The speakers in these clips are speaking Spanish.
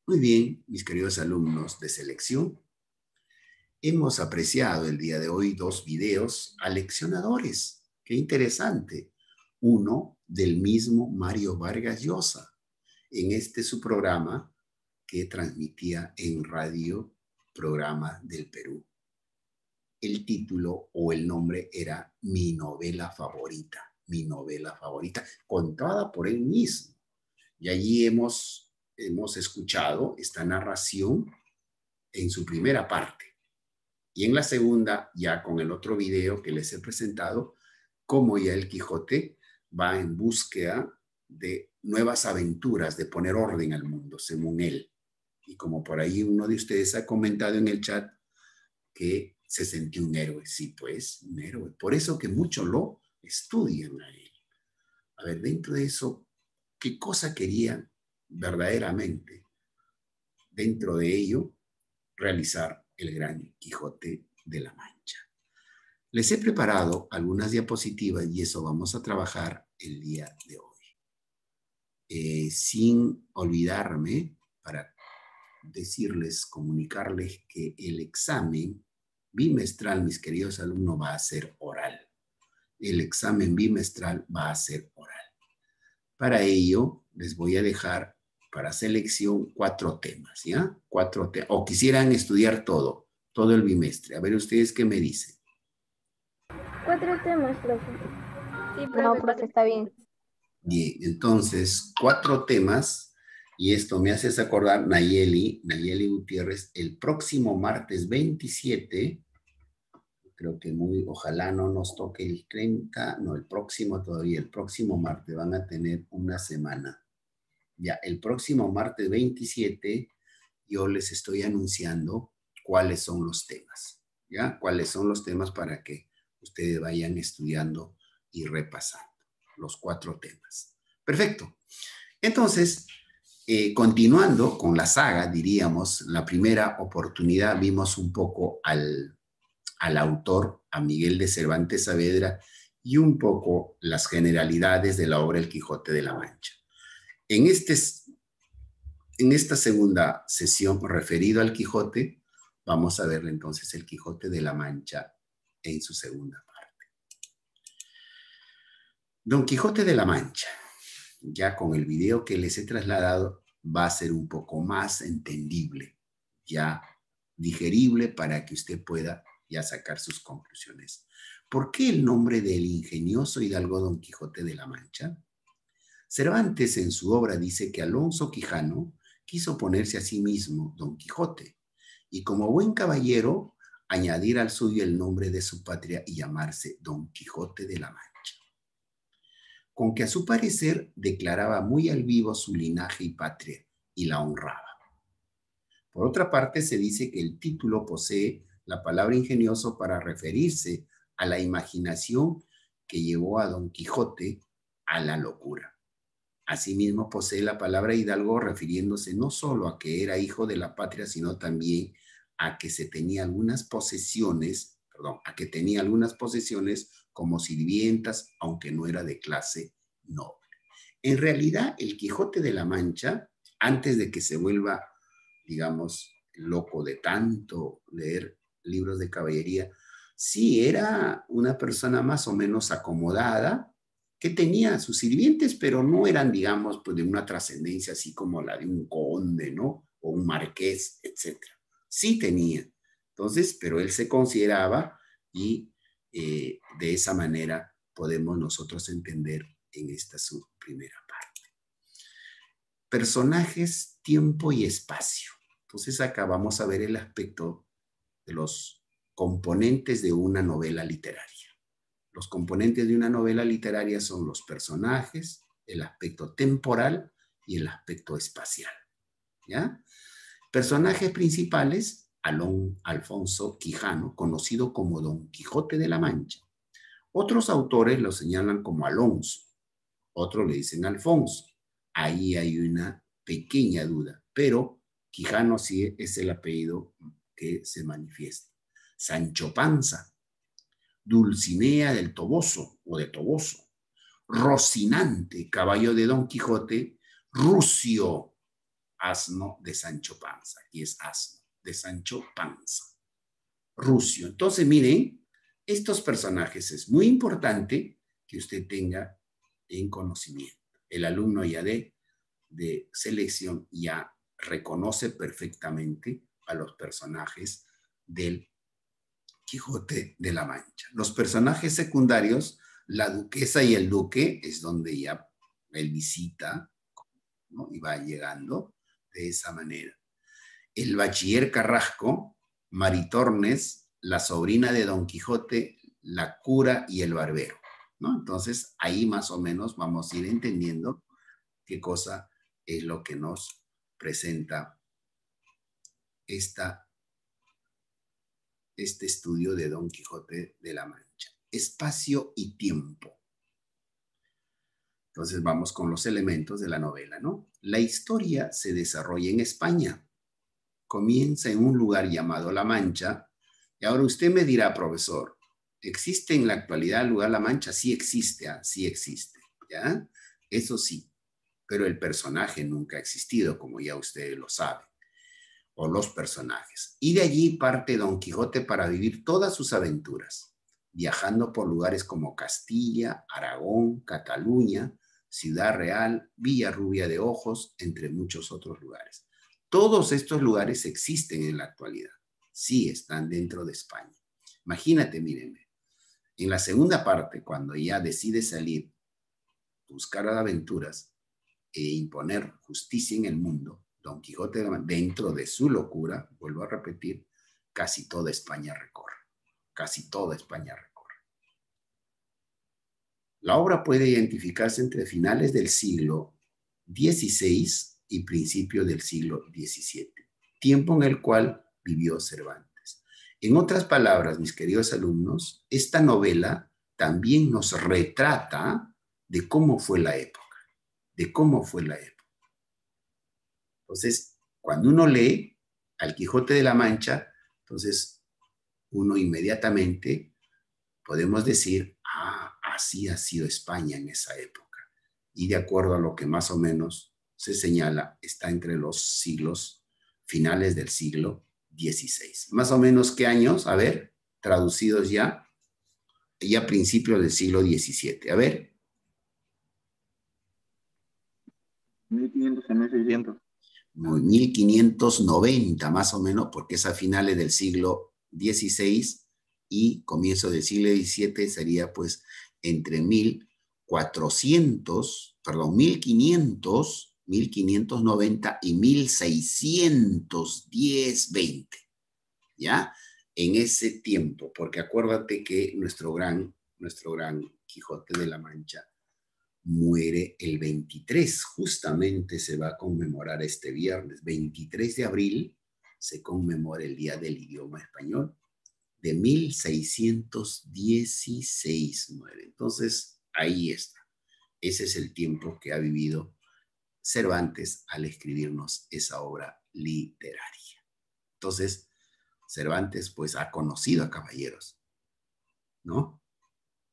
Muy bien, mis queridos alumnos de selección, hemos apreciado el día de hoy dos videos aleccionadores. ¡Qué interesante! Uno del mismo Mario Vargas Llosa, en este su programa que transmitía en Radio Programa del Perú. El título o el nombre era Mi novela favorita, contada por él mismo. Y allí hemos escuchado esta narración en su primera parte. Y en la segunda, ya con el otro video que les he presentado, cómo ya el Quijote va en búsqueda de nuevas aventuras, de poner orden al mundo, según él. Y como por ahí uno de ustedes ha comentado en el chat que se sintió un héroe. Sí, pues, un héroe. Por eso que muchos lo estudian a él. A ver, dentro de eso, ¿qué cosa quería verdaderamente dentro de ello realizar el gran Quijote de la Mancha? Les he preparado algunas diapositivas y eso vamos a trabajar el día de hoy. Sin olvidarme, para decirles, comunicarles que el examen bimestral, mis queridos alumnos, va a ser oral. El examen bimestral va a ser oral. Para ello, les voy a dejar para selección 4 temas, ¿ya? 4 temas. O quisieran estudiar todo el bimestre. A ver ustedes qué me dicen. 4 temas, profe. Sí, profe, no, profe, está bien. Bien, entonces, 4 temas. Y esto me hace acordar, Nayeli Gutiérrez, el próximo martes 27, creo que ojalá no nos toque el 30, no, el próximo todavía, el próximo martes van a tener una semana. Ya, el próximo martes 27, yo les estoy anunciando cuáles son los temas, ¿ya? Cuáles son los temas para que ustedes vayan estudiando y repasando los 4 temas. Perfecto. Entonces, continuando con la saga, diríamos, la primera oportunidad vimos un poco al autor, a Miguel de Cervantes Saavedra, y un poco las generalidades de la obra El Quijote de la Mancha. En esta segunda sesión referido al Quijote, vamos a ver entonces el Quijote de la Mancha en su segunda parte. Don Quijote de la Mancha, ya con el video que les he trasladado, va a ser un poco más entendible, ya digerible para que usted pueda ya sacar sus conclusiones. ¿Por qué el nombre del ingenioso hidalgo Don Quijote de la Mancha? Cervantes en su obra dice que Alonso Quijano quiso ponerse a sí mismo Don Quijote y como buen caballero añadir al suyo el nombre de su patria y llamarse Don Quijote de la Mancha. Con que a su parecer declaraba muy al vivo su linaje y patria y la honraba. Por otra parte, se dice que el título posee la palabra ingenioso para referirse a la imaginación que llevó a Don Quijote a la locura. Asimismo, posee la palabra hidalgo refiriéndose no solo a que era hijo de la patria, sino también a que tenía algunas posesiones como sirvientas, aunque no era de clase noble. En realidad, el Quijote de la Mancha, antes de que se vuelva, digamos, loco de tanto leer libros de caballería, sí era una persona más o menos acomodada, que tenía sus sirvientes, pero no eran, digamos, pues de una trascendencia así como la de un conde, ¿no? O un marqués, etc. Sí tenía. Entonces, pero él se consideraba y de esa manera podemos nosotros entender en esta su primera parte. Personajes, tiempo y espacio. Entonces acá vamos a ver el aspecto de los componentes de una novela literaria. Los componentes de una novela literaria son los personajes, el aspecto temporal y el aspecto espacial. ¿Ya? Personajes principales, Alfonso Quijano, conocido como Don Quijote de la Mancha. Otros autores lo señalan como Alonso, otros le dicen Alfonso. Ahí hay una pequeña duda, pero Quijano sí es el apellido que se manifiesta. Sancho Panza, Dulcinea del Toboso o de Toboso, Rocinante, caballo de Don Quijote, Rucio, asno de Sancho Panza. Aquí es asno de Sancho Panza. Rucio. Entonces, miren, estos personajes es muy importante que usted tenga en conocimiento. El alumno ya de selección ya reconoce perfectamente a los personajes del Quijote de la Mancha. Los personajes secundarios, la duquesa y el duque, es donde ya él visita, ¿no? Y va llegando de esa manera. El bachiller Carrasco, Maritornes, la sobrina de Don Quijote, la cura y el barbero, ¿no? Entonces, ahí más o menos vamos a ir entendiendo qué cosa es lo que nos presenta este estudio de Don Quijote de la Mancha. Espacio y tiempo. Entonces vamos con los elementos de la novela, ¿no? La historia se desarrolla en España. Comienza en un lugar llamado La Mancha. Y ahora usted me dirá, profesor, ¿existe en la actualidad el lugar La Mancha? Sí existe, sí existe, ¿ya? Eso sí, pero el personaje nunca ha existido, como ya usted lo sabe, o los personajes. Y de allí parte Don Quijote para vivir todas sus aventuras, viajando por lugares como Castilla, Aragón, Cataluña, Ciudad Real, Villarrubia de Ojos, entre muchos otros lugares. Todos estos lugares existen en la actualidad. Sí, están dentro de España. Imagínate, mírenme, en la segunda parte, cuando ya decide salir, buscar aventuras e imponer justicia en el mundo, Don Quijote, dentro de su locura, vuelvo a repetir, casi toda España recorre. Casi toda España recorre. La obra puede identificarse entre finales del siglo XVI y principios del siglo XVII, tiempo en el cual vivió Cervantes. En otras palabras, mis queridos alumnos, esta novela también nos retrata de cómo fue la época, de cómo fue la época. Entonces, cuando uno lee al Quijote de la Mancha, entonces uno inmediatamente podemos decir, así ha sido España en esa época. Y de acuerdo a lo que más o menos se señala, está entre los siglos, finales del siglo XVI. Más o menos, ¿qué años? A ver, traducidos ya principios del siglo XVII. A ver. 1500 a 1600. 1590 más o menos, porque es a finales del siglo XVI y comienzo del siglo XVII sería pues entre 1590 y 1610-20, ¿ya? En ese tiempo, porque acuérdate que nuestro gran Quijote de la Mancha muere el 23, justamente se va a conmemorar este viernes, 23 de abril, se conmemora el Día del Idioma Español, de 1616 muere. Entonces, ahí está. Ese es el tiempo que ha vivido Cervantes al escribirnos esa obra literaria. Entonces, Cervantes pues ha conocido a caballeros, ¿no?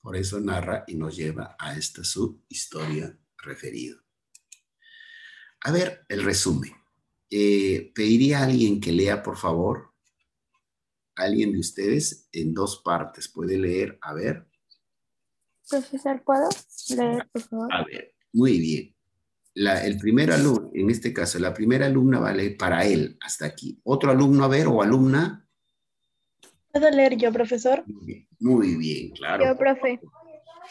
Por eso narra y nos lleva a esta su historia referida. A ver, el resumen. Pediría a alguien que lea, por favor. Alguien de ustedes en dos partes puede leer. A ver. Profesor, ¿puedo leer, por favor? A ver, muy bien. El primer alumno, en este caso, la primera alumna va a leer para él hasta aquí. Otro alumno, a ver, o alumna. ¿Puedo leer yo, profesor? Muy bien, claro. Yo, profe.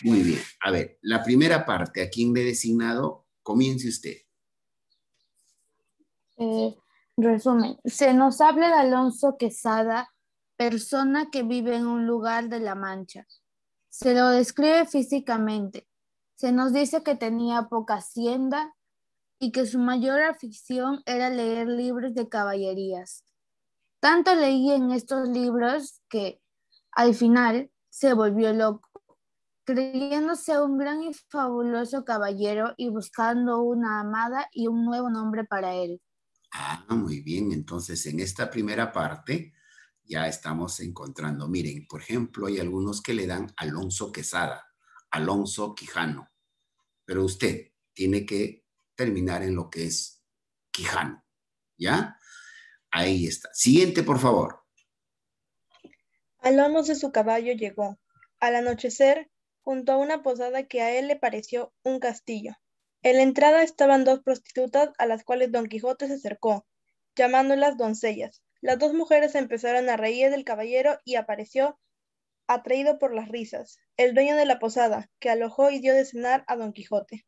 Muy bien. A ver, la primera parte, ¿a quién le he designado? Comience usted. Resumen, se nos habla de Alonso Quesada, persona que vive en un lugar de La Mancha. Se lo describe físicamente. Se nos dice que tenía poca hacienda y que su mayor afición era leer libros de caballerías. Tanto leía en estos libros que al final se volvió loco, creyéndose un gran y fabuloso caballero y buscando una amada y un nuevo nombre para él. Muy bien. Entonces, en esta primera parte ya estamos encontrando, miren, por ejemplo, hay algunos que le dan Alonso Quesada, Alonso Quijano, pero usted tiene que terminar en lo que es Quijano, ¿Ya? Ahí está. Siguiente, por favor. Al lomo de su caballo llegó. Al anochecer, junto a una posada que a él le pareció un castillo. En la entrada estaban dos prostitutas a las cuales Don Quijote se acercó, llamándolas doncellas. Las dos mujeres empezaron a reír del caballero y apareció, atraído por las risas, el dueño de la posada, que alojó y dio de cenar a Don Quijote.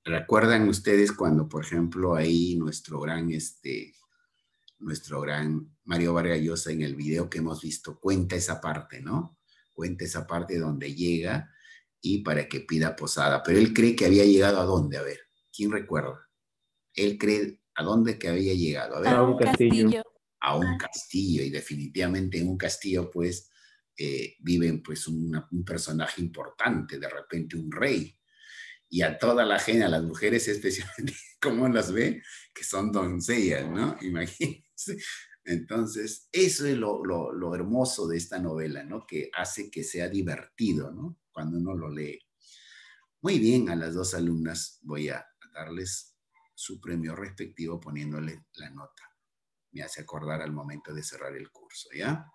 ¿Recuerdan ustedes cuando, por ejemplo, ahí nuestro gran Mario Vargas Llosa en el video que hemos visto cuenta esa parte, ¿no? Cuenta esa parte donde llega y para que pida posada. Pero él cree que había llegado ¿a dónde? A ver, ¿quién recuerda? Él cree ¿a dónde que había llegado? A ver. A un castillo. A un castillo, y definitivamente en un castillo, pues, viven, pues, un personaje importante, de repente un rey. Y a toda la gente, a las mujeres especialmente, ¿cómo las ve? Que son doncellas, ¿no? Imagínense. Entonces, eso es lo hermoso de esta novela, ¿no? Que hace que sea divertido, ¿no? Cuando uno lo lee. Muy bien, a las dos alumnas voy a darles su premio respectivo poniéndole la nota. Me hace acordar al momento de cerrar el curso, ¿ya?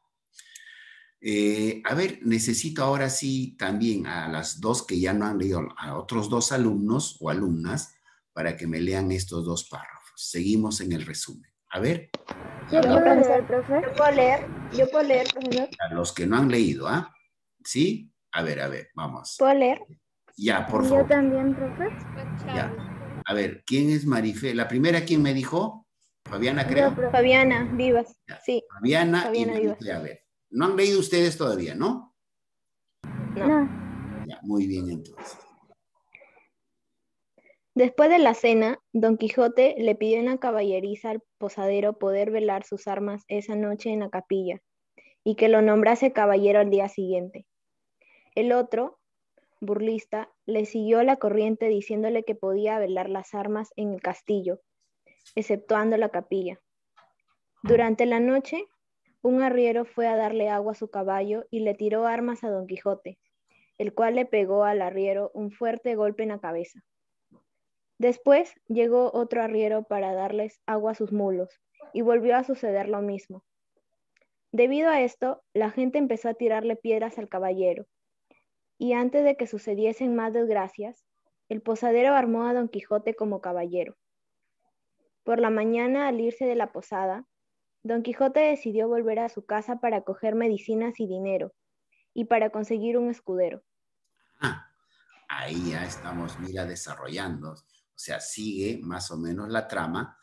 A ver, necesito ahora sí también a las dos que ya no han leído, a otros dos alumnos o alumnas, para que me lean estos dos párrafos. Seguimos en el resumen. A ver. Yo puedo leer, profe. Yo puedo leer, profesor. A los que no han leído, ¿ah? ¿Sí? A ver, vamos. ¿Puedo leer? Ya, por Yo favor. también, profe. Ya. A ver, ¿quién es Marife? La primera, ¿quién me dijo? Fabiana, creo. Yo, profe. Fabiana Vivas. Ya. Sí. Fabiana y Fabiana Marife. Vivas. A ver. No han leído ustedes todavía, ¿no? No. Ya, muy bien entonces. Después de la cena, Don Quijote le pidió una caballeriza al posadero poder velar sus armas esa noche en la capilla, y que lo nombrase caballero al día siguiente. El otro, burlista, le siguió la corriente diciéndole que podía velar las armas en el castillo, exceptuando la capilla. Durante la noche, un arriero fue a darle agua a su caballo y le tiró armas a Don Quijote, el cual le pegó al arriero un fuerte golpe en la cabeza. Después llegó otro arriero para darles agua a sus mulos, y volvió a suceder lo mismo. Debido a esto, la gente empezó a tirarle piedras al caballero, y antes de que sucediesen más desgracias, el posadero armó a Don Quijote como caballero. Por la mañana, al irse de la posada, Don Quijote decidió volver a su casa para coger medicinas y dinero, y para conseguir un escudero. Ah, ahí ya estamos, mira, desarrollando. O sea, sigue más o menos la trama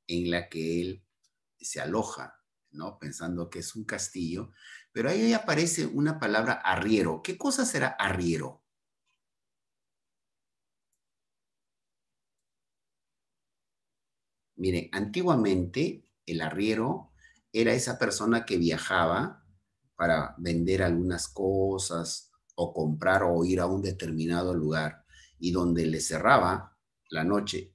en la que él se aloja, ¿no? Pensando que es un castillo. Pero ahí aparece una palabra arriero. ¿Qué cosa será arriero? Miren, antiguamente el arriero era esa persona que viajaba para vender algunas cosas o comprar o ir a un determinado lugar y donde le cerraba la noche.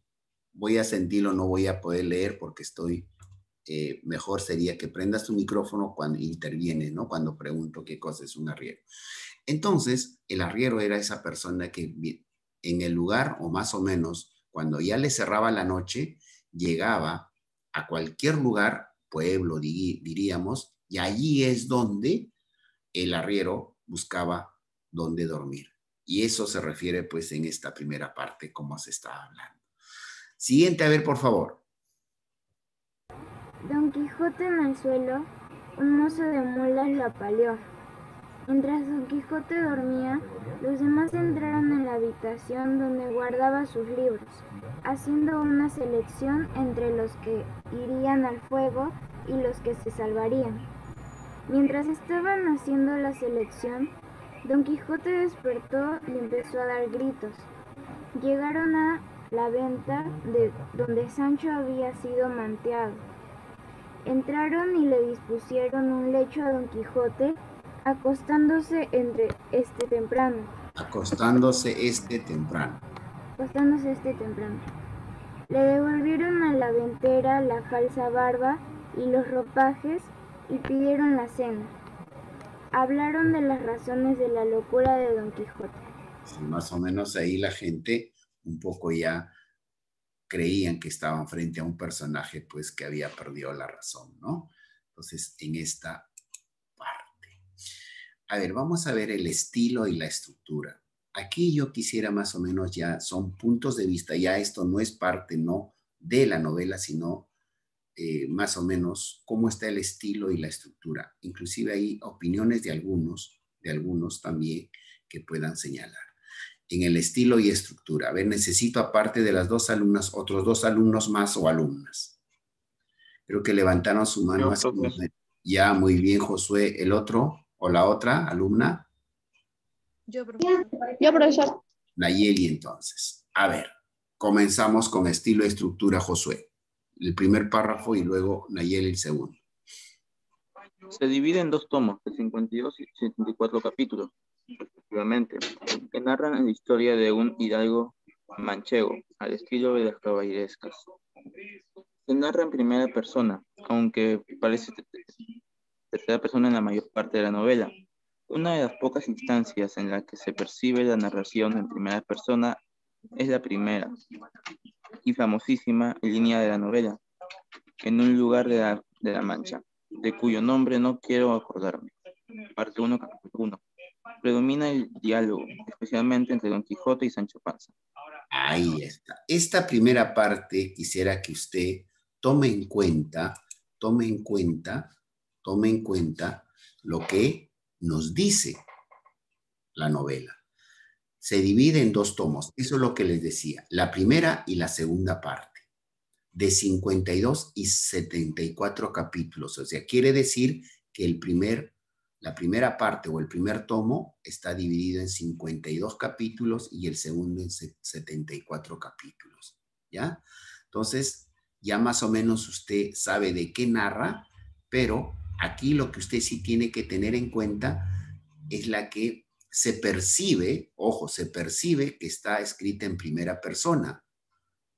Voy a sentirlo, no voy a poder leer porque estoy, mejor sería que prendas tu micrófono cuando interviene, ¿no? Cuando pregunto qué cosa es un arriero. Entonces, el arriero era esa persona que en el lugar, o más o menos, cuando ya le cerraba la noche, llegaba a cualquier lugar, pueblo diríamos, y allí es donde el arriero buscaba dónde dormir. Y eso se refiere pues en esta primera parte, como se está hablando. Siguiente, a ver, por favor. Don Quijote en el suelo, un mozo de mulas lo apaleó. Mientras Don Quijote dormía, los demás entraron en la habitación donde guardaba sus libros, haciendo una selección entre los que irían al fuego y los que se salvarían. Mientras estaban haciendo la selección, Don Quijote despertó y empezó a dar gritos. Llegaron a la venta de donde Sancho había sido manteado. Entraron y le dispusieron un lecho a Don Quijote, acostándose temprano. Acostándose este temprano. Le devolvieron a la ventera la falsa barba y los ropajes y pidieron la cena. Hablaron de las razones de la locura de Don Quijote. Sí, más o menos ahí la gente un poco ya creían que estaban frente a un personaje pues que había perdido la razón, ¿no? Entonces, en esta parte. A ver, vamos a ver el estilo y la estructura. Aquí yo quisiera más o menos ya, son puntos de vista, ya esto no es parte, no de la novela, sino más o menos cómo está el estilo y la estructura. Inclusive hay opiniones de algunos también que puedan señalar. En el estilo y estructura. A ver, necesito aparte de las dos alumnas, otros dos alumnos más o alumnas. Creo que levantaron su mano. Así. Ya, muy bien, Josué. ¿El otro o la otra alumna? Yo, profesor. Yo, profesor. Nayeli, entonces. A ver, comenzamos con estilo y estructura, Josué. El primer párrafo y luego Nayeli el segundo. Se divide en 2 tomos, de 52 y 74 capítulos, respectivamente, que narran la historia de un hidalgo manchego, al estilo de las caballerescas. Se narra en primera persona, aunque parece tercera persona en la mayor parte de la novela. Una de las pocas instancias en la que se percibe la narración en primera persona es la primera y famosísima línea de la novela, en un lugar de la Mancha, de cuyo nombre no quiero acordarme. Parte 1, capítulo 1. Predomina el diálogo, especialmente entre Don Quijote y Sancho Panza. Ahí está. Esta primera parte quisiera que usted tome en cuenta lo que nos dice la novela. Se divide en 2 tomos. Eso es lo que les decía. La primera y la segunda parte. De 52 y 74 capítulos. O sea, quiere decir que la primera parte o el primer tomo está dividido en 52 capítulos y el segundo en 74 capítulos. ¿Ya? Entonces, ya más o menos usted sabe de qué narra, pero aquí lo que usted sí tiene que tener en cuenta es la que se percibe, ojo, se percibe que está escrita en primera persona,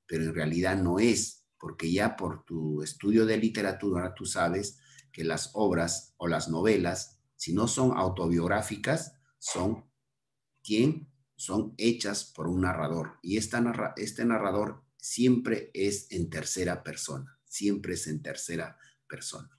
pero en realidad no es, porque ya por tu estudio de literatura tú sabes que las obras o las novelas, si no son autobiográficas, son hechas por un narrador. Y este narrador siempre es en tercera persona, siempre es en tercera persona.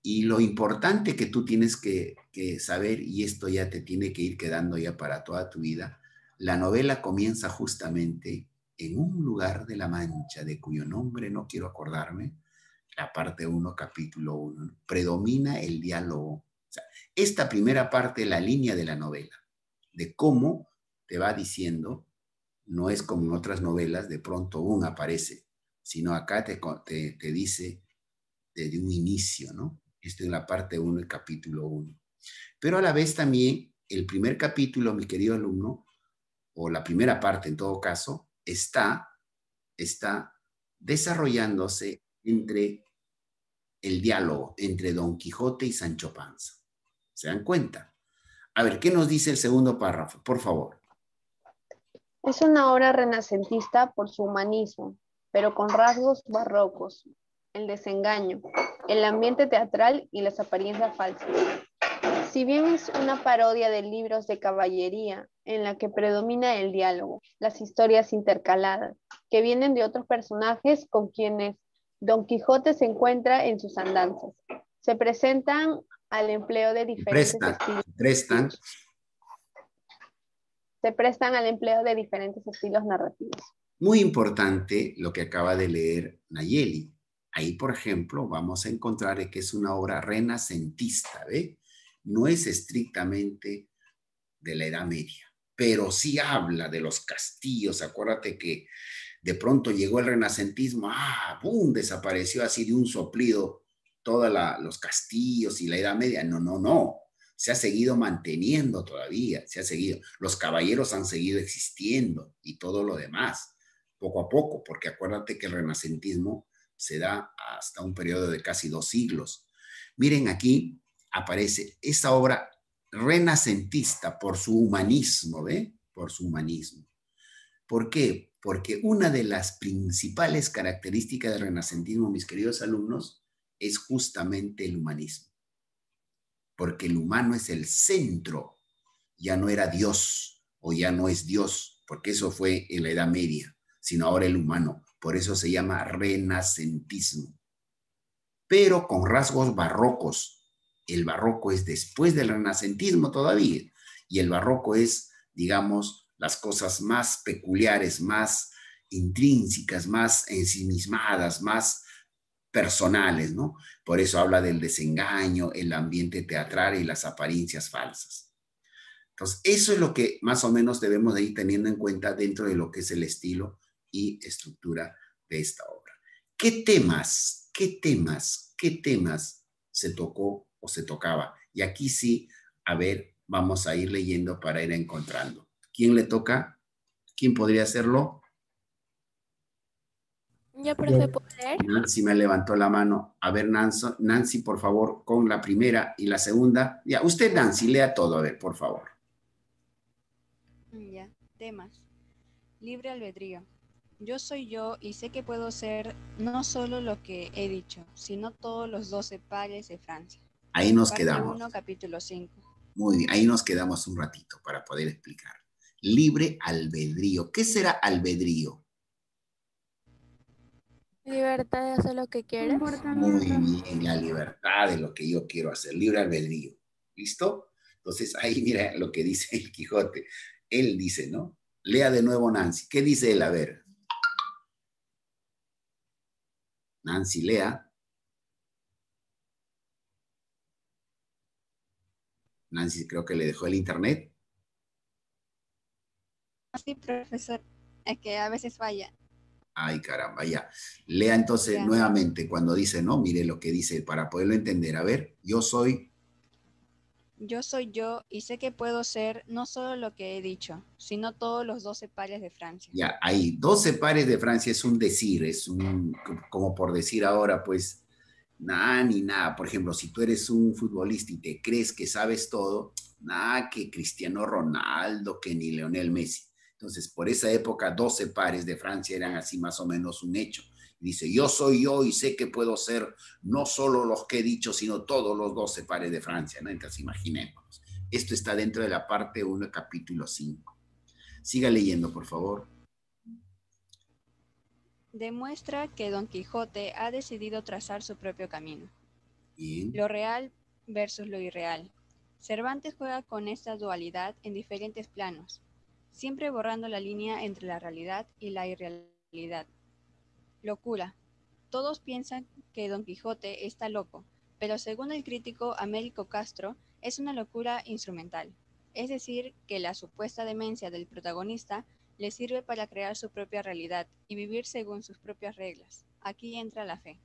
Y lo importante que tú tienes que saber, y esto ya te tiene que ir quedando ya para toda tu vida, la novela comienza justamente en un lugar de la Mancha, de cuyo nombre no quiero acordarme, la parte 1, capítulo 1, predomina el diálogo. O sea, esta primera parte, la línea de la novela, de cómo te va diciendo, no es como en otras novelas, de pronto aparece, sino acá te dice desde un inicio, ¿no? Esto es la parte 1, el capítulo 1. Pero a la vez también, el primer capítulo, mi querido alumno, o la primera parte en todo caso, está desarrollándose entre el diálogo entre Don Quijote y Sancho Panza. ¿Se dan cuenta? A ver, ¿qué nos dice el segundo párrafo? Por favor. Es una obra renacentista por su humanismo, pero con rasgos barrocos, el desengaño, el ambiente teatral y las apariencias falsas. Si bien es una parodia de libros de caballería en la que predomina el diálogo, las historias intercaladas, que vienen de otros personajes con quienes Don Quijote se encuentra en sus andanzas, se prestan al empleo de diferentes estilos. Se prestan al empleo de diferentes estilos narrativos. Muy importante lo que acaba de leer Nayeli. Ahí, por ejemplo, vamos a encontrar que es una obra renacentista, ¿ve? No es estrictamente de la Edad Media, pero sí habla de los castillos. Acuérdate que de pronto llegó el renacentismo, ¡boom!, desapareció así de un soplido todos los castillos y la Edad Media. No. Se ha seguido manteniendo todavía, los caballeros han seguido existiendo y todo lo demás, poco a poco, porque acuérdate que el renacentismo se da hasta un periodo de casi 2 siglos. Miren, aquí aparece esa obra renacentista por su humanismo, ¿ve? Por su humanismo. ¿Por qué? Porque una de las principales características del renacentismo, mis queridos alumnos, es justamente el humanismo. Porque el humano es el centro, ya no era Dios o ya no es Dios, porque eso fue en la Edad Media, sino ahora el humano. Por eso se llama renacentismo. Pero con rasgos barrocos. El barroco es después del renacentismo todavía. Y el barroco es, digamos, las cosas más peculiares, más intrínsecas, más ensimismadas, más personales, ¿no? Por eso habla del desengaño, el ambiente teatral y las apariencias falsas. Entonces, eso es lo que más o menos debemos de ir teniendo en cuenta dentro de lo que es el estilo y estructura de esta obra. ¿Qué temas se tocó o se tocaba? Y aquí sí, a ver, vamos a ir leyendo para ir encontrando. ¿Quién le toca? ¿Quién podría hacerlo? Yo, profe, ¿puedo leer? Nancy me levantó la mano. A ver, Nancy, por favor, con la primera y la segunda. Ya, usted, Nancy, lea todo, a ver, por favor. Ya, temas. Libre albedrío. Yo soy yo y sé que puedo ser no solo lo que he dicho, sino todos los 12 pares de Francia. Ahí nos Parte quedamos. 1, capítulo 5. Muy bien, ahí nos quedamos un ratito para poder explicar. Libre albedrío. ¿Qué será albedrío? Libertad de hacer lo que quieres. Muy bien, la libertad de lo que yo quiero hacer, libre albedrío. ¿Listo? Entonces ahí mira lo que dice el Quijote. Él dice, ¿no? Lea de nuevo Nancy. ¿Qué dice él? A ver. Nancy, lea. Nancy creo que le dejó el internet. Sí, profesor, es que a veces falla. Ay, caramba, ya. Lea entonces Ya. nuevamente cuando dice, no, mire lo que dice para poderlo entender. A ver, yo soy... Yo soy yo y sé que puedo ser no solo lo que he dicho, sino todos los 12 pares de Francia. Ya, ahí, 12 pares de Francia es un decir, es un, como por decir ahora, pues, nada ni nada. Por ejemplo, si tú eres un futbolista y te crees que sabes todo, nada que Cristiano Ronaldo, que ni Lionel Messi. Entonces, por esa época, 12 pares de Francia eran así más o menos un hecho. Dice, yo soy yo y sé que puedo ser no solo los que he dicho, sino todos los 12 pares de Francia, ¿no? Entonces, imaginémonos. Esto está dentro de la parte 1, capítulo 5. Siga leyendo, por favor. Demuestra que Don Quijote ha decidido trazar su propio camino. Bien. Lo real versus lo irreal. Cervantes juega con esta dualidad en diferentes planos, siempre borrando la línea entre la realidad y la irrealidad. Locura. Todos piensan que Don Quijote está loco, pero según el crítico Américo Castro, es una locura instrumental. Es decir, que la supuesta demencia del protagonista le sirve para crear su propia realidad y vivir según sus propias reglas. Aquí entra la fe.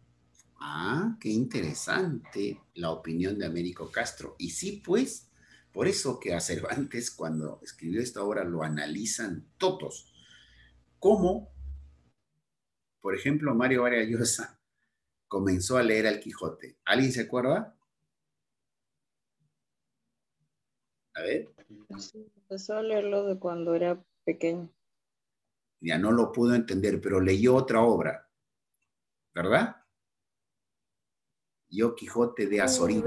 Ah, qué interesante la opinión de Américo Castro. Y sí, pues, por eso que a Cervantes, cuando escribió esta obra, lo analizan todos. Como, por ejemplo, Mario Vargas Llosa comenzó a leer al Quijote. ¿Alguien se acuerda? A ver. Sí, empezó a leerlo de cuando era pequeño. Ya no lo pudo entender, pero leyó otra obra, ¿verdad? Yo Quijote de Azorín.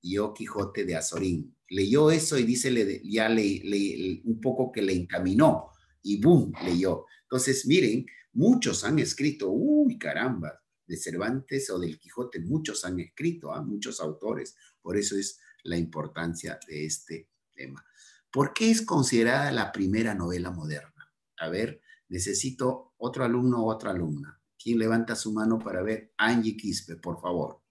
Yo Quijote de Azorín. Leyó eso y dice, ya un poco que le encaminó y boom, leyó. Entonces, miren, muchos han escrito, uy, caramba, de Cervantes o del Quijote, muchos han escrito, muchos autores. Por eso es la importancia de este tema. ¿Por qué es considerada la primera novela moderna? A ver, necesito otro alumno o otra alumna. ¿Quién levanta su mano para ver? Angie Quispe, por favor.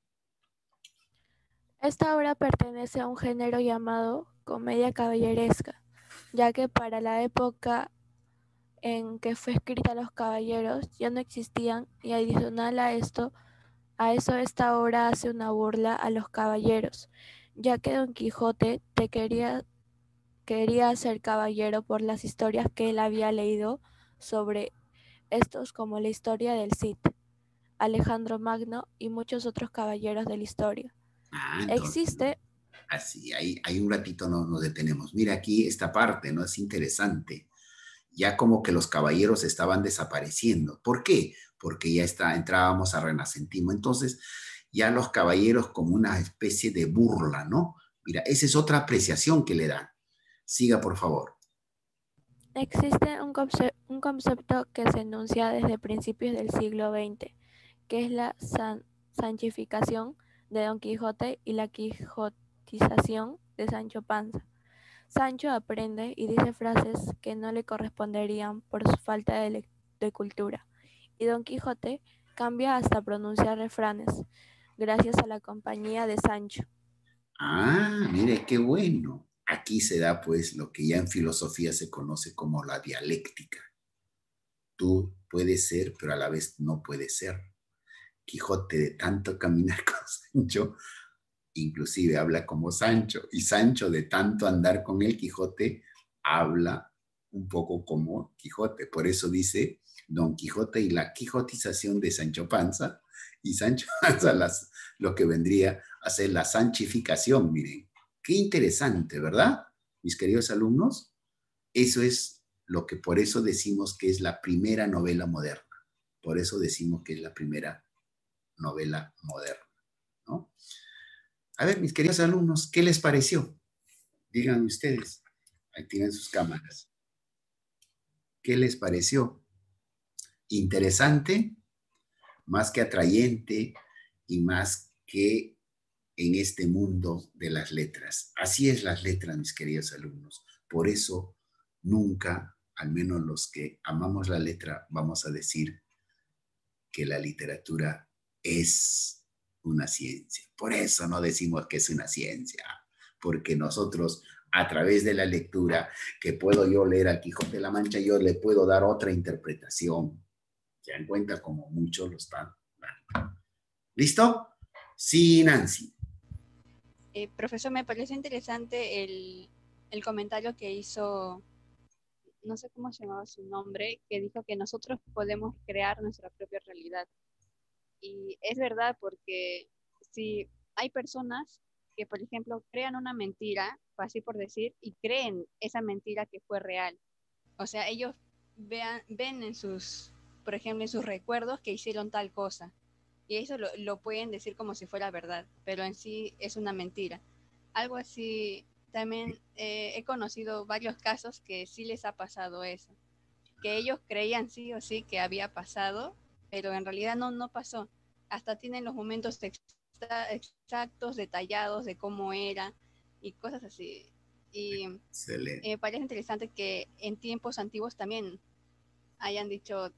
Esta obra pertenece a un género llamado comedia caballeresca, ya que para la época en que fue escrita los caballeros ya no existían y adicional a eso esta obra hace una burla a los caballeros, ya que Don Quijote quería ser caballero por las historias que él había leído sobre estos, como la historia del Cid, Alejandro Magno y muchos otros caballeros de la historia. Entonces, Existe... Así, hay un ratito nos detenemos. Mira aquí esta parte, ¿no? Es interesante. Ya como que los caballeros estaban desapareciendo. ¿Por qué? Porque ya entrábamos a renacentismo. Entonces, ya los caballeros como una especie de burla, ¿no? Mira, esa es otra apreciación que le dan. Siga, por favor. Existe un concepto que se enuncia desde principios del siglo XX, que es la sanchificación de Don Quijote y la quijotización de Sancho Panza. Sancho aprende y dice frases que no le corresponderían por su falta de cultura, y Don Quijote cambia hasta pronunciar refranes, gracias a la compañía de Sancho. Ah, mire, qué bueno. Aquí se da pues lo que ya en filosofía se conoce como la dialéctica. Tú puedes ser, pero a la vez no puedes ser. Quijote de tanto caminar con Sancho, inclusive habla como Sancho, y Sancho de tanto andar con el Quijote, habla un poco como Quijote. Por eso dice Don Quijote y la quijotización de Sancho Panza, y Sancho Panza lo que vendría a ser la sanchificación. Miren, qué interesante, ¿verdad? Mis queridos alumnos, eso es lo que por eso decimos que es la primera novela moderna. Por eso decimos que es la primera novela moderna, ¿no? A ver, mis queridos alumnos, ¿qué les pareció? Digan ustedes, activen sus cámaras. ¿Qué les pareció? ¿Interesante? Más que atrayente y más que en este mundo de las letras. Así es las letras, mis queridos alumnos. Por eso nunca, al menos los que amamos la letra, vamos a decir que la literatura es una ciencia. Por eso no decimos que es una ciencia, porque nosotros a través de la lectura, que puedo yo leer al Quijote de la Mancha, yo le puedo dar otra interpretación. Se dan cuenta como muchos lo están dando. ¿Listo? Sí, Nancy. Profesor, me parece interesante el comentario que hizo, no sé cómo se llamaba su nombre, que dijo que nosotros podemos crear nuestra propia realidad. Y es verdad, porque si hay personas que, por ejemplo, crean una mentira, así por decir, y creen esa mentira que fue real. O sea, ellos ven en sus, por ejemplo, en sus recuerdos que hicieron tal cosa. Y eso lo pueden decir como si fuera verdad, pero en sí es una mentira. Algo así, también he conocido varios casos que sí les ha pasado eso. Que ellos creían sí o sí que había pasado, pero en realidad no pasó. Hasta tienen los momentos exactos, detallados de cómo era y cosas así. Y me parece interesante que en tiempos antiguos también hayan dicho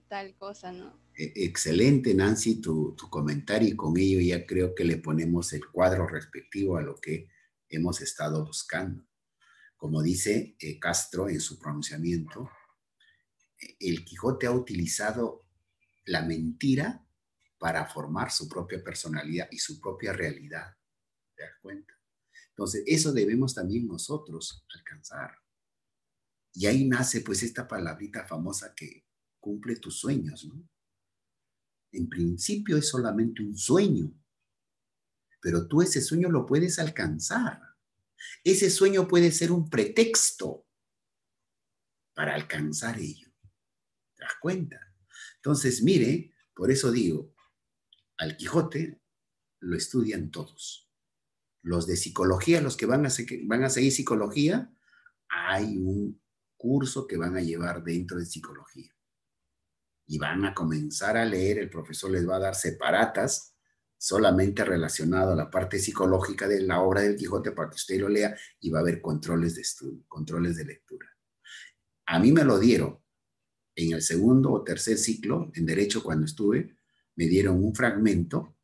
tal cosa, ¿no? Excelente, Nancy, tu comentario, y con ello ya creo que le ponemos el cuadro respectivo a lo que hemos estado buscando. Como dice Castro en su pronunciamiento, el Quijote ha utilizado la mentira para formar su propia personalidad y su propia realidad. ¿Te das cuenta? Entonces, eso debemos también nosotros alcanzar. Y ahí nace pues esta palabrita famosa que cumple tus sueños, ¿no? En principio es solamente un sueño, pero tú ese sueño lo puedes alcanzar. Ese sueño puede ser un pretexto para alcanzar ello. ¿Te das cuenta? Entonces, mire, por eso digo, al Quijote lo estudian todos. Los de psicología, los que van a seguir psicología, hay un curso que van a llevar dentro de psicología. Y van a comenzar a leer, el profesor les va a dar separatas solamente relacionado a la parte psicológica de la obra del Quijote para que usted lo lea, y va a haber controles de estudio, controles de lectura. A mí me lo dieron en el segundo o tercer ciclo, en Derecho cuando estuve, me dieron un fragmento,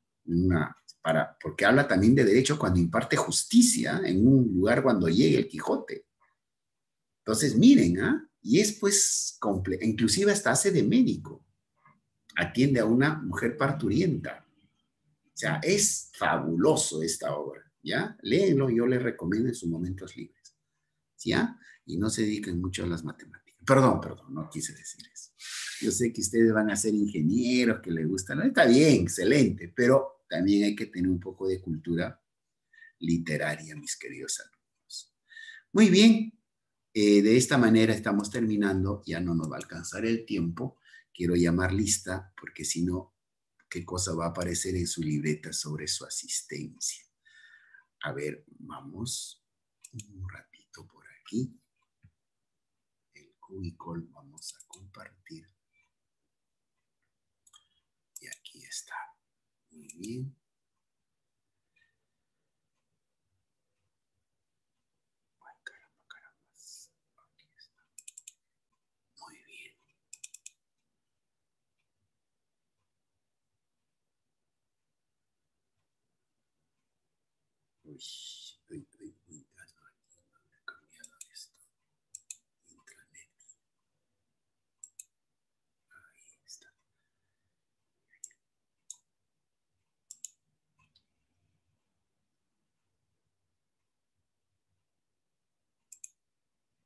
porque habla también de derecho cuando imparte justicia en un lugar cuando llegue el Quijote. Entonces, miren, y es pues, inclusive hasta hace de médico, atiende a una mujer parturienta. O sea, es fabuloso esta obra, ¿ya? Léenlo, yo les recomiendo en sus momentos libres, ¿ya? Y no se dediquen mucho a las matemáticas. Perdón, no quise decir eso. Yo sé que ustedes van a ser ingenieros, que les gustan, ¿no? Está bien, excelente, pero también hay que tener un poco de cultura literaria, mis queridos alumnos. Muy bien, de esta manera estamos terminando, ya no nos va a alcanzar el tiempo. Quiero llamar lista, porque si no, ¿qué cosa va a aparecer en su libreta sobre su asistencia? A ver, vamos un ratito por aquí. El Cubicol, vamos a compartir. Y aquí está. Muy bien. Ay, caramba, caramba. Aquí está. Muy bien. Uy, he cambiado esto. Intranet. Ahí está.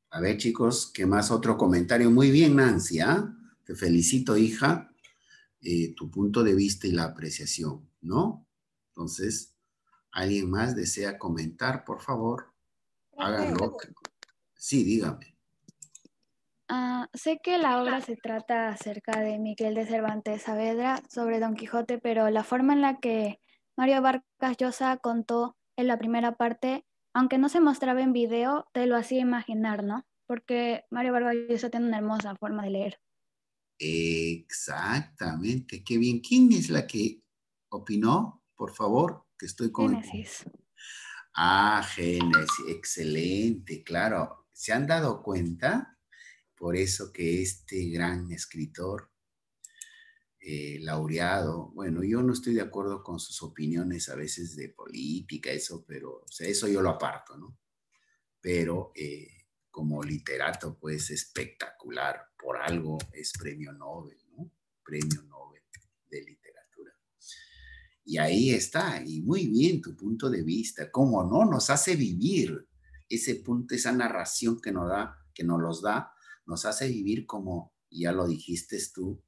A ver, chicos, ¿qué más? Otro comentario. Muy bien, Nancy, ¿ah? Te felicito, hija. Tu punto de vista y la apreciación, ¿no? Entonces, ¿alguien más desea comentar? Por favor, háganlo. Sí, dígame. Sé que la obra se trata acerca de Miguel de Cervantes Saavedra sobre Don Quijote, pero la forma en la que Mario Vargas Llosa contó en la primera parte, aunque no se mostraba en video, te lo hacía imaginar, ¿no? Porque Mario Vargas Llosa tiene una hermosa forma de leer. Exactamente, qué bien. ¿Quién es la que opinó? Por favor, que estoy con... Génesis. Génesis, excelente, claro. ¿Se han dado cuenta? Por eso que este gran escritor, laureado, bueno, yo no estoy de acuerdo con sus opiniones a veces de política, eso, pero, o sea, eso yo lo aparto, ¿no? Pero como literato, pues espectacular, por algo es premio Nobel, ¿no? Premio Nobel de literatura. Y ahí está, y muy bien tu punto de vista, cómo no, nos hace vivir ese punto, esa narración que nos da, que nos los da, nos hace vivir como, ya lo dijiste tú,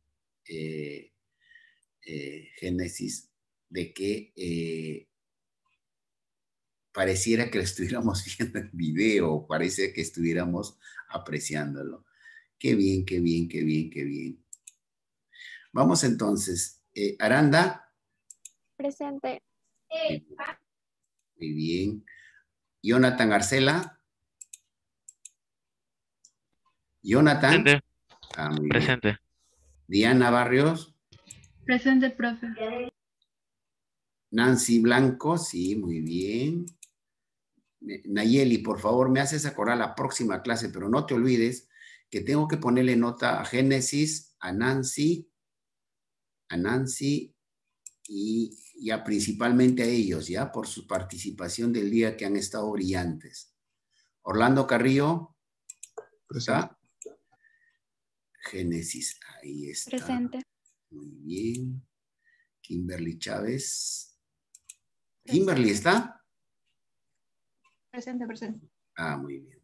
Génesis, de que pareciera que lo estuviéramos viendo en video, parece que estuviéramos apreciándolo. Qué bien, qué bien, qué bien, qué bien. Vamos entonces. Aranda. Presente. Muy bien. Jonathan Arcela. Jonathan. Presente. Muy Presente. bien. Diana Barrios. Presente, profe. Nancy Blanco, sí, muy bien. Nayeli, por favor, me haces acordar la próxima clase, pero no te olvides que tengo que ponerle nota a Génesis, a Nancy y ya principalmente a ellos, ya por su participación del día que han estado brillantes. Orlando Carrillo, ¿está? Génesis, ahí está. Presente. Muy bien. Kimberly Chávez. ¿Kimberly está? Presente. Muy bien.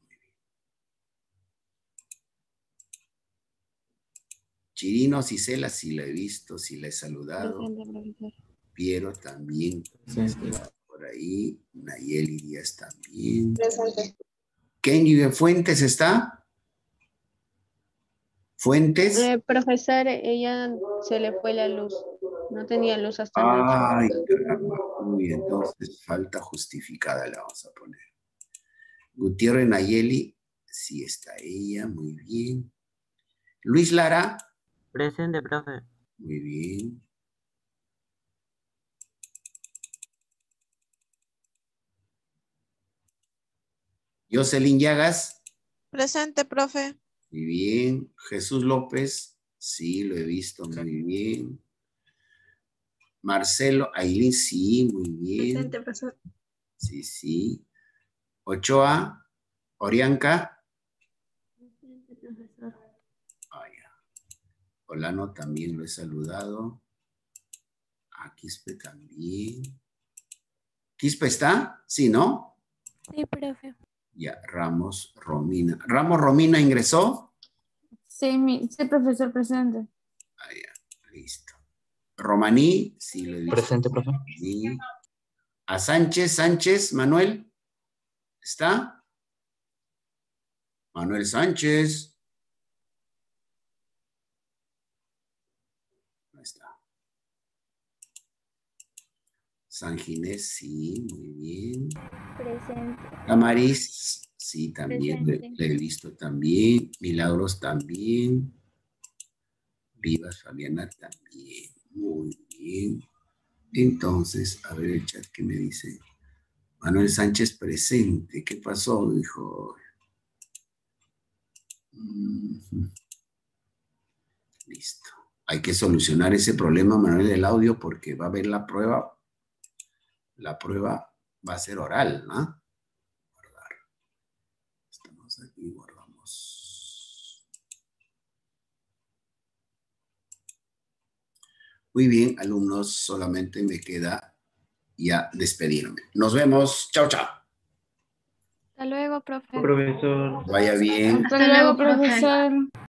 Chirino, Cisela, sí la he visto, sí la he saludado. Presente, profesor. Piero también. Por ahí. Nayeli Díaz también. Presente. Kenny Fuentes está. ¿Fuentes? Profesor, ella se le fue la luz. No tenía luz hasta anoche. Ay, caramba. Uy, entonces falta justificada la vamos a poner. Gutiérrez Nayeli, sí está ella, muy bien. Luis Lara. Presente, profe. Muy bien. Jocelyn Llagas. Presente, profe. Muy bien. Jesús López. Sí, lo he visto muy bien. Marcelo Ailín, sí, muy bien. Presente, profesor. Sí. Ochoa. Orianca. Presente, profesor. Olano también lo he saludado. Quispe también. ¿Quispe está? Sí, ¿no? Sí, profe. Ya, Ramos Romina. ¿Ramos Romina ingresó? Sí, sí, profesor, presente. Listo. Romaní, sí lo he visto. Presente, profe. Sí. A Sánchez, Manuel. ¿Está? Manuel Sánchez. No está. San Ginés, sí, muy bien. Presente. Amaris, sí, también, Presente. le he visto también. Milagros también. Vivas, Fabiana también. Muy bien. Entonces, a ver el chat que me dice. Manuel Sánchez presente. ¿Qué pasó? Dijo. Listo. Hay que solucionar ese problema, Manuel, del audio, porque va a haber la prueba. La prueba va a ser oral, ¿no? Guardar. Estamos aquí, guardamos. Muy bien, alumnos, solamente me queda ya despedirme. Nos vemos. Chao, chao. Hasta luego, profe. Profesor. Vaya bien. Hasta luego, profesor.